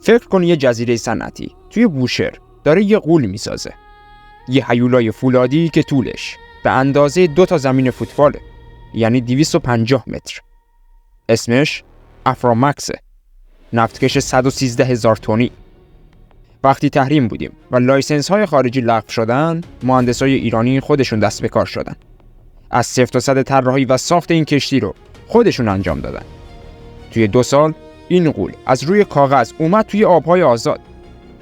فکر کن یه جزیره صنعتی توی بوشهر داره یه غول میسازه. یه هیولای فولادی که طولش به اندازه 2 زمین فوتباله، یعنی 250 متر. اسمش افرامکسه. نفتکش 113,000 تنی. وقتی تحریم بودیم و لایسنس های خارجی لغو شدن، مهندسای ایرانی خودشون دست به کار شدن. از 0 تا 100 طراحی و ساخت این کشتی رو خودشون انجام دادن. توی 2 سال این غول از روی کاغذ اومد توی آبهای آزاد.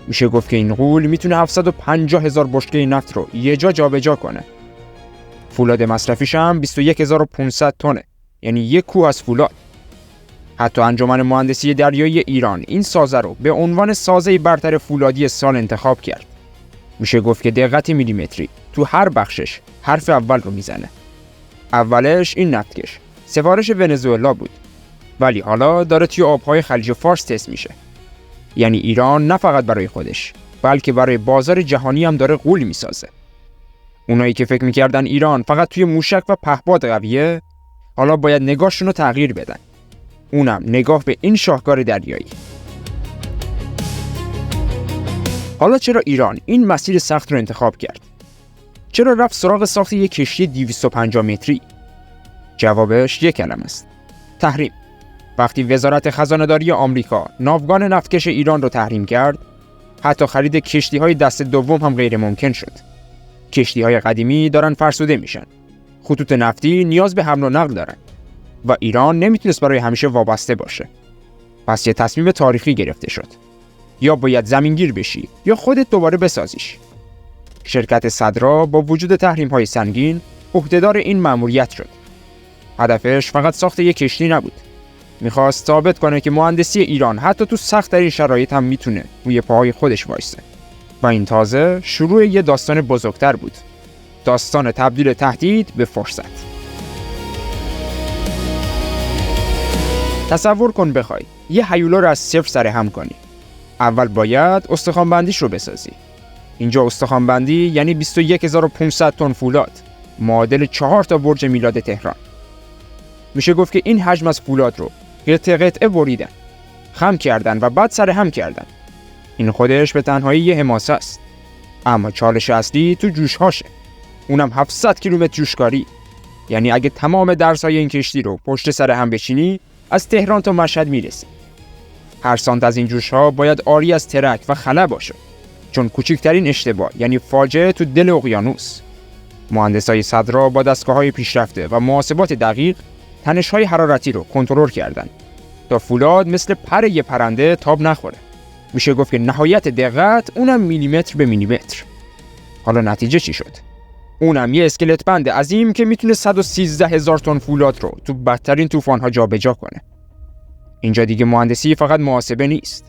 میشه گفت که این غول میتونه 750,000 بشکه نفت رو یه جا جابجا کنه. فولاد مصرفیش هم 21,500 تنه، یعنی یک کوه از فولاد. حتی انجمن مهندسی دریایی ایران این سازه رو به عنوان سازه برتر فولادی سال انتخاب کرد. میشه گفت که دقت میلیمتری تو هر بخشش حرف اول رو میزنه. اولش این نفتکش سفارش ونزوئلا بود، ولی حالا داره توی آبهای خلیج فارس تست میشه. یعنی ایران نه فقط برای خودش، بلکه برای بازار جهانی هم داره غول میسازه. اونایی که فکر میکردن ایران فقط توی موشک و پهپاد قویه، حالا باید نگاهشون رو تغییر بدن. اونم نگاه به این شاهکار دریایی. حالا چرا ایران این مسیر سخت رو انتخاب کرد؟ چرا رفت سراغ ساخت یک کشتی 250 متری؟ جوابش یک کلمه است: تحریم. وقتی وزارت خزانه‌داری آمریکا ناوگان نفتکش ایران رو تحریم کرد، حتی خرید کشتی‌های دست دوم هم غیر ممکن شد. کشتی‌های قدیمی دارن فرسوده میشن. خطوط نفتی نیاز به حمل و نقل دارن و ایران نمیتونست برای همیشه وابسته باشه. پس یه تصمیم تاریخی گرفته شد. یا باید زمینگیر بشی یا خودت دوباره بسازیش. شرکت صدرا با وجود تحریم‌های سنگین عهدهدار این مأموریت شد. هدفش فقط ساخت یک کشتی نبود. میخواست ثابت کنه که مهندسی ایران حتی تو سخت‌ترین شرایط هم میتونه روی پاهای خودش وایسه. و این تازه شروع یه داستان بزرگتر بود. داستان تبدیل تهدید به فرصت. تصور کن بخوای یه هیولا رو از صفر سرهم کنی. اول باید استخوان‌بندیش رو بسازی. اینجا استخوان‌بندی یعنی 21,500 تن فولاد، معادل 4 تا برج میلاد تهران. میشه گفت که این حجم از فولاد رو قطعه قطعه بریدن، خم کردن و بعد سرهم کردن. این خودش به تنهایی یه حماسه است. اما چالش اصلی تو جوش‌هاشه. اونم 700 کیلومتر جوشکاری. یعنی اگه تمام درس‌های این کشتی رو پشت سر هم بچینی، از تهران تا مشهد میرسی. هر سانت از این جوش‌ها باید عاری از ترک و خلا باشه، چون کوچکترین اشتباه یعنی فاجعه تو دل اقیانوس. مهندسای صدرا با دستگاه‌های پیشرفته و محاسبات دقیق تنش‌های حرارتی رو کنترل کردن تا فولاد مثل پر یه پرنده تاب نخوره. میشه گفت که نهایت دقت اونم میلیمتر به میلیمتر. حالا نتیجه چی شد؟ اونم یه اسکلت بند عظیم که میتونه 113,000 تن فولاد رو تو بدترین طوفان‌ها جابجا کنه. اینجا دیگه مهندسی فقط محاسبه نیست.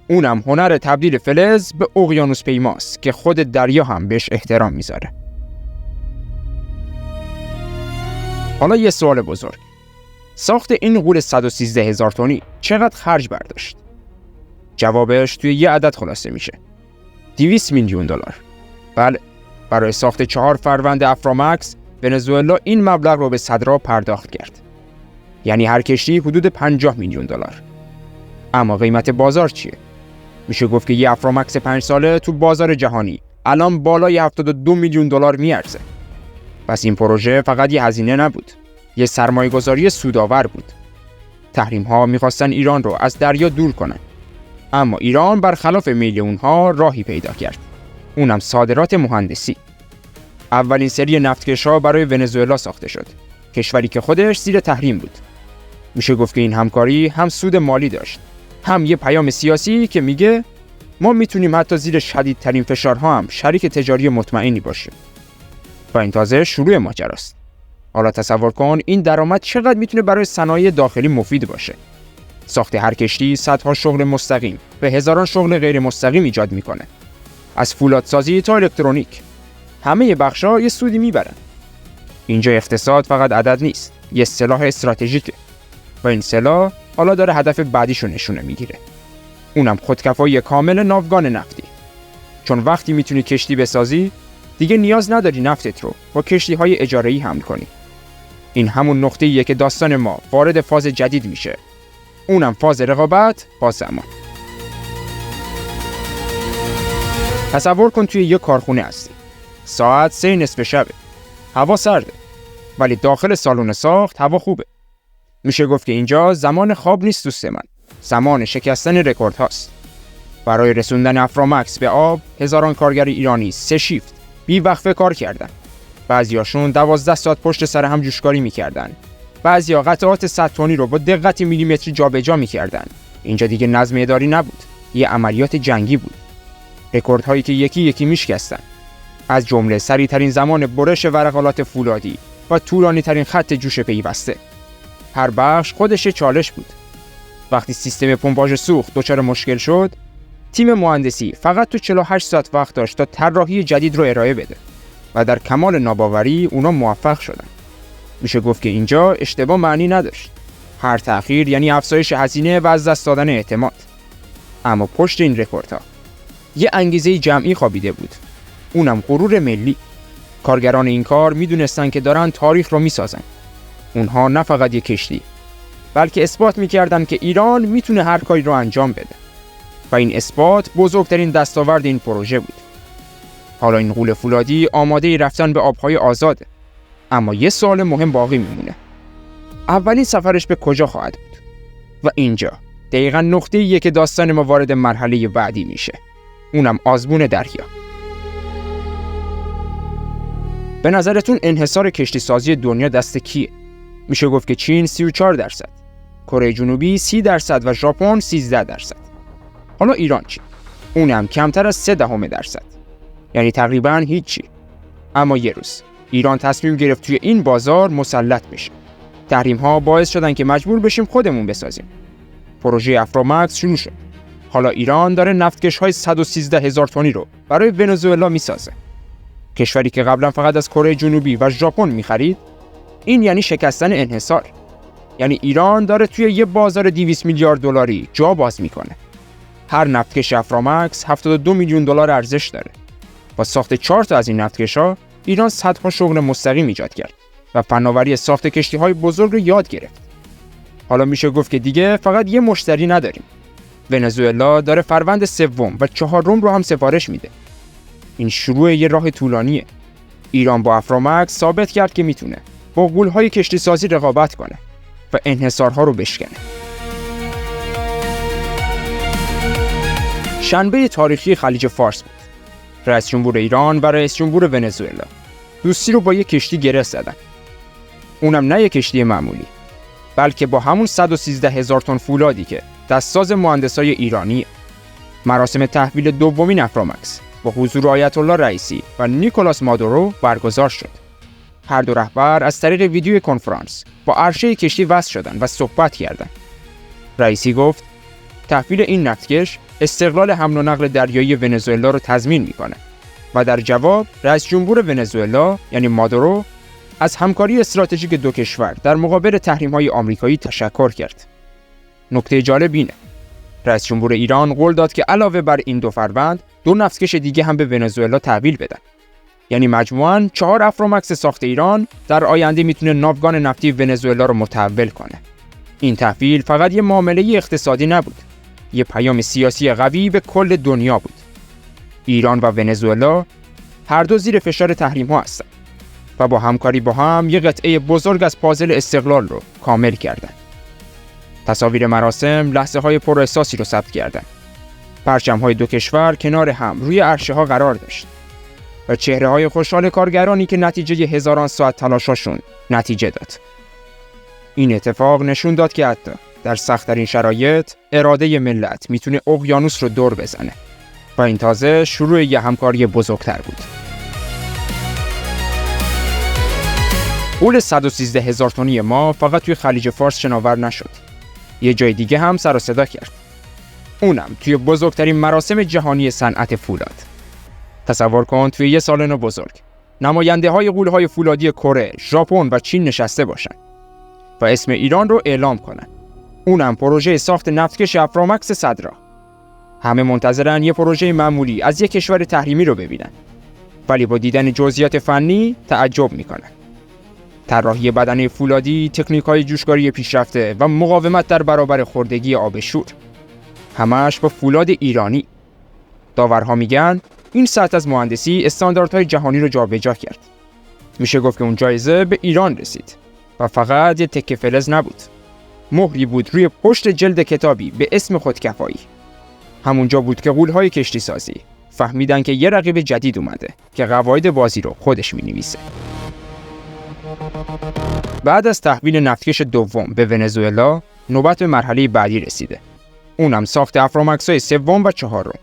اونم هنر تبدیل فلز به اقیانوس پیماست که خود دریا هم بهش احترام میذاره. حالا یه سوال بزرگ. ساخت این غول 113,000 تنی چقدر خرج برداشت؟ جوابش توی یه عدد خلاصه میشه: 200 میلیون دلار. بله، برای ساخت 4 فروند افرامکس ونزوئلا این مبلغ رو به صدرا پرداخت کرد. یعنی هر کشتی حدود 50 میلیون دلار. اما قیمت بازار چیه؟ میشه گفت که یه افرامکس 5 ساله تو بازار جهانی الان بالای 72 میلیون دلار میارزه. پس این پروژه فقط یه هزینه نبود، یه سرمایه‌گذاری سودآور بود. تحریم‌ها می‌خواستن ایران رو از دریا دور کنن، اما ایران برخلاف میل اونها راهی پیدا کرد. اونم صادرات مهندسی. اولین سری نفتکش‌ها برای ونزوئلا ساخته شد، کشوری که خودش زیر تحریم بود. میشه گفت که این همکاری هم سود مالی داشت، هم یه پیام سیاسی که میگه ما میتونیم حتی زیر شدیدترین فشارها هم شریک تجاری مطمئنی باشیم. و این تازه شروع ماجراست. حالا تصور کن این درآمد چقدر میتونه برای صنایع داخلی مفید باشه. ساخت هر کشتی صدها شغل مستقیم و هزاران شغل غیر مستقیم ایجاد میکنه. از فولادسازی تا الکترونیک، همه بخشا یه سودی میبرن. اینجا اقتصاد فقط عدد نیست، یه سلاح استراتژیکه. و این سلاح حالا داره هدف بعدیشو نشونه میگیره. اونم خودکفایی کامل ناوگان نفتی. چون وقتی میتونی کشتی بسازی، دیگه نیاز نداری نفتت رو با کشتی‌های اجاره‌ای حمل کنی. این همون نقطه‌ایه که داستان ما وارد فاز جدید میشه. اونم فاز رقابت با زمان. تصور کن توی یک کارخونه هستی. ساعت 3 نصف شبه. هوا سرده. ولی داخل سالن ساخت هوا خوبه. میشه گفت که اینجا زمان خواب نیست دوست من. زمان شکستن رکورد هاست. برای رسوندن افرامکس به آب، هزاران کارگر ایرانی 3 شیفت بی‌وقفه کار کردن. بعضیاشون 12 ساعت پشت سر هم جوشکاری میکردن. بعضیا قطعات 100 تنی رو با دقت میلیمتری جابجا میکردن. اینجا دیگه نظم اداری نبود. یه عملیات جنگی بود. رکوردهایی که یکی یکی میشکستن. از جمله سریع‌ترین زمان برش ورقالات فولادی و طولانی‌ترین خط جوش پیوسته. هر بخش خودش چالش بود. وقتی سیستم پمپاژ سوخت دچار مشکل شد، تیم مهندسی فقط تو 48 ساعت وقت داشت تا طراحی جدید رو ارائه بده و در کمال ناباوری اونا موفق شدن. میشه گفت که اینجا اشتباه معنی نداشت. هر تأخیر یعنی افزایش هزینه و از دست دادن اعتماد. اما پشت این رکوردها یه انگیزه جمعی خوابیده بود. اونم غرور ملی. کارگران این کار میدونستن که دارن تاریخ رو میسازن. اونها نه فقط یک کشتی، بلکه اثبات میکردن که ایران میتونه هر کاری رو انجام بده. و این اثبات بزرگترین دستاورد این پروژه بود. حالا این غول فولادی آماده رفتن به آبهای آزاده. اما یه سوال مهم باقی میمونه. اولین سفرش به کجا خواهد بود؟ و اینجا دقیقاً نقطه‌ایه که داستان ما وارد مرحله بعدی میشه. اونم آزمون دریا. به نظرتون انحصار کشتی سازی دنیا دست کیه؟ میشه گفت که چین 34%، کره جنوبی 30% و ژاپن 13%. حالا ایران چی؟ اونم کمتر از 0.3%. یعنی تقریباً هیچی. اما یه روز ایران تصمیم گرفت توی این بازار مسلط بشه. تحریم‌ها باعث شدن که مجبور بشیم خودمون بسازیم. پروژه افرامکس شروع شد. حالا ایران داره نفتکش‌های 113,000 تنی رو برای ونزوئلا میسازه. کشوری که قبلا فقط از کره جنوبی و ژاپن می‌خرید. این یعنی شکستن انحصار. یعنی ایران داره توی یه بازار 200 میلیارد دلاری جا باز میکنه. هر نفتکش افرامکس 72 میلیون دلار ارزش داره. با ساخت 4 تا از این نفتکش‌ها ایران صدها شغل مستقیم ایجاد کرد و فناوری ساخت کشتی‌های بزرگ رو یاد گرفت. حالا میشه گفت که دیگه فقط یه مشتری نداریم. ونزوئلا داره فروند 3 و 4 رو هم سفارش میده. این شروع یه راه طولانیه. ایران با افرامکس ثابت کرد که میتونه با غول‌های کشتی سازی رقابت کنه و انحصارها رو بشکنه. شنبه تاریخی خلیج فارس بود. رئیس جمهور ایران و رئیس جمهور ونزوئلا دوستی رو با یک کشتی گره زدن. اونم نه یک کشتی معمولی، بلکه با همون 113,000 تن فولادی که دستساز مهندسای ایرانی. مراسم تحویل دومین افرامکس با حضور آیت الله رئیسی و نیکولاس مادورو برگزار شد. هر دو رهبر از طریق ویدیو کنفرانس با عرشه کشتی وصل شدند و صحبت کردند. رئیسی گفت تحویل این نفتکش استقلال حمل و نقل دریایی ونزوئلا رو تضمین میکنه و در جواب رئیس جمهور ونزوئلا یعنی مادورو از همکاری استراتژیک دو کشور در مقابل تحریم‌های آمریکایی تشکر کرد. نکته جالب اینه رئیس جمهور ایران قول داد که علاوه بر این 2 فروند 2 نفتکش دیگه هم به ونزوئلا تحویل بدن. یعنی مجموعاً 4 افرامکس ساخت ایران در آینده میتونه ناوگان نفتی ونزوئلا رو متحول کنه. این تحویل فقط یه معامله اقتصادی نبود، یه پیام سیاسی قوی به کل دنیا بود. ایران و ونزوئلا هر دو زیر فشار تحریم‌ها هستند و با همکاری با هم یه قطعه بزرگ از پازل استقلال رو کامل کردند. تصاویر مراسم لحظه‌های پراحساسی رو ثبت کردند. پرچم‌های 2 کشور کنار هم روی عرشه‌ها قرار داشت و چهره‌های خوشحال کارگرانی که نتیجه هزاران ساعت تلاششون نتیجه داد. این اتفاق نشون داد که حتی در سخت‌ترین شرایط اراده ملت میتونه اقیانوس رو دور بزنه و این تازه شروع یه همکاری بزرگتر بود. غول 113,000 تنی ما فقط توی خلیج فارس شناور نشد. یه جای دیگه هم سر و صدا کرد. اونم توی بزرگترین مراسم جهانی صنعت فولاد. تصور کن توی یه سالن بزرگ نماینده‌های غول‌های فولادی کره، ژاپن و چین نشسته باشن و اسم ایران رو اعلام کنن. اونم پروژه ساخت نفتکش افرامکس صدرا. همه منتظرن یه پروژه معمولی از یک کشور تحریمی رو ببینن، ولی با دیدن جزئیات فنی تعجب میکنن. طراحی بدنه فولادی، تکنیک‌های جوشکاری پیشرفته و مقاومت در برابر خوردگی آب شور، همش با فولاد ایرانی. داورها میگن این سطح از مهندسی استانداردهای جهانی رو جابجا کرد. میشه گفت که اون جایزه به ایران رسید و فقط یه تکه فلز نبود. مهری بود روی پشت جلد کتابی به اسم خودکفایی. همونجا بود که غول‌های کشتی سازی فهمیدن که یه رقیب جدید اومده که قواعد بازی رو خودش می‌نویسه. بعد از تحویل نفتکش دوم به ونزوئلا، نوبت به مرحله بعدی رسیده. اونم ساخت افرومکس‌های سوم و چهارم.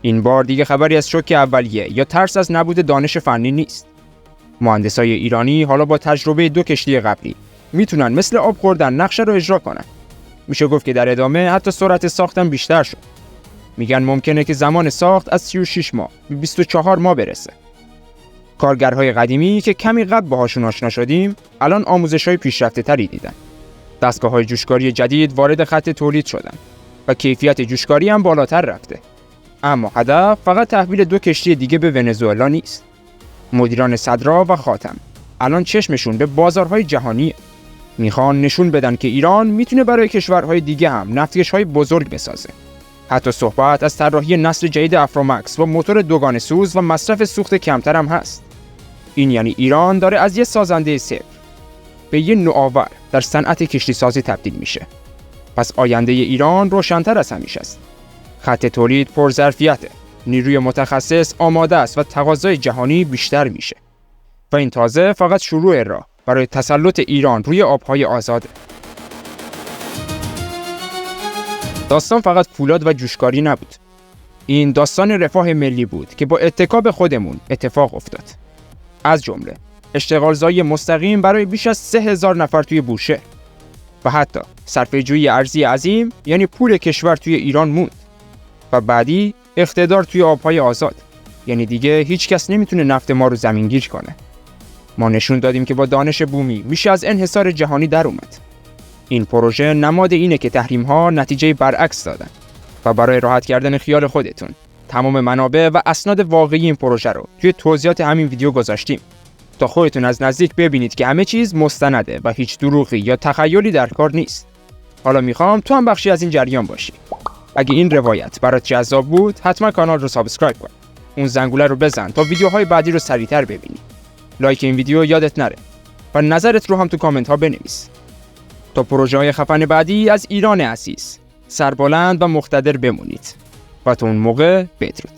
این بار دیگه خبری از شوک اولیه یا ترس از نبود دانش فنی نیست. مهندسای ایرانی حالا با تجربه 2 کشتی قبلی میتونن مثل آب خوردن نقشه رو اجرا کنن. میشه گفت که در ادامه حتی سرعت ساختم بیشتر شد. میگن ممکنه که زمان ساخت از 36 ماه به 24 ماه برسه. کارگرهای قدیمی که کمی قبل باهاشون آشنا شدیم، الان آموزش‌های پیشرفته‌تری دیدن. دستگاه‌های جوشکاری جدید وارد خط تولید شدن و کیفیت جوشکاری هم بالاتر رفته. اما هدف فقط تحویل 2 کشتی دیگه به ونزوئلا نیست. مدیران صدرا و خاتم الان چشمشون به بازارهای جهانیه. میخوان نشون بدن که ایران میتونه برای کشورهای دیگه هم نفتکش‌های بزرگ بسازه. حتی صحبت از طراحی نسل جدید افرومکس با موتور دوگانه سوز و مصرف سوخت کمتر هم هست. این یعنی ایران داره از یه سازنده صفر به یه نوآور در صنعت کشتی سازی تبدیل میشه. پس آینده ایران روشن‌تر از همیشه است. خط تولید پرظرفیته، نیروی متخصص آماده است و تقاضای جهانی بیشتر میشه. و این تازه فقط شروع راه برای تسلط ایران روی آبهای آزاده. داستان فقط فولاد و جوشکاری نبود. این داستان رفاه ملی بود که با اتکا به خودمون اتفاق افتاد. از جمله اشتغالزایی مستقیم برای بیش از 3000 نفر توی بوشهر و حتی صرفه‌جویی ارزی عظیم، یعنی پول کشور توی ایران موند. و بعدی اقتدار توی آبهای آزاد، یعنی دیگه هیچ کس نمیتونه نفت ما رو زمینگیر کنه. ما نشون دادیم که با دانش بومی میشه از انحصار جهانی در اومد. این پروژه نماد اینه که تحریم‌ها نتیجه برعکس دادن و برای راحت کردن خیال خودتون تمام منابع و اسناد واقعی این پروژه رو توی توضیحات همین ویدیو گذاشتیم تا خودتون از نزدیک ببینید که همه چیز مستنده و هیچ دروغی یا تخیلی در کار نیست. حالا میخوام تو هم بخشی از این جریان باشی. اگه این روایت برات جذاب بود، حتما کانال رو سابسکرایب کن. اون زنگوله رو بزن تا ویدیوهای بعدی رو سریعتر ببینی. لایک این ویدیو یادت نره و نظرت رو هم تو کامنت ها بنویس. تا پروژه‌های خفن بعدی از ایران عزیز سربلند و مقتدر بمونید و تا اون موقع بدرود.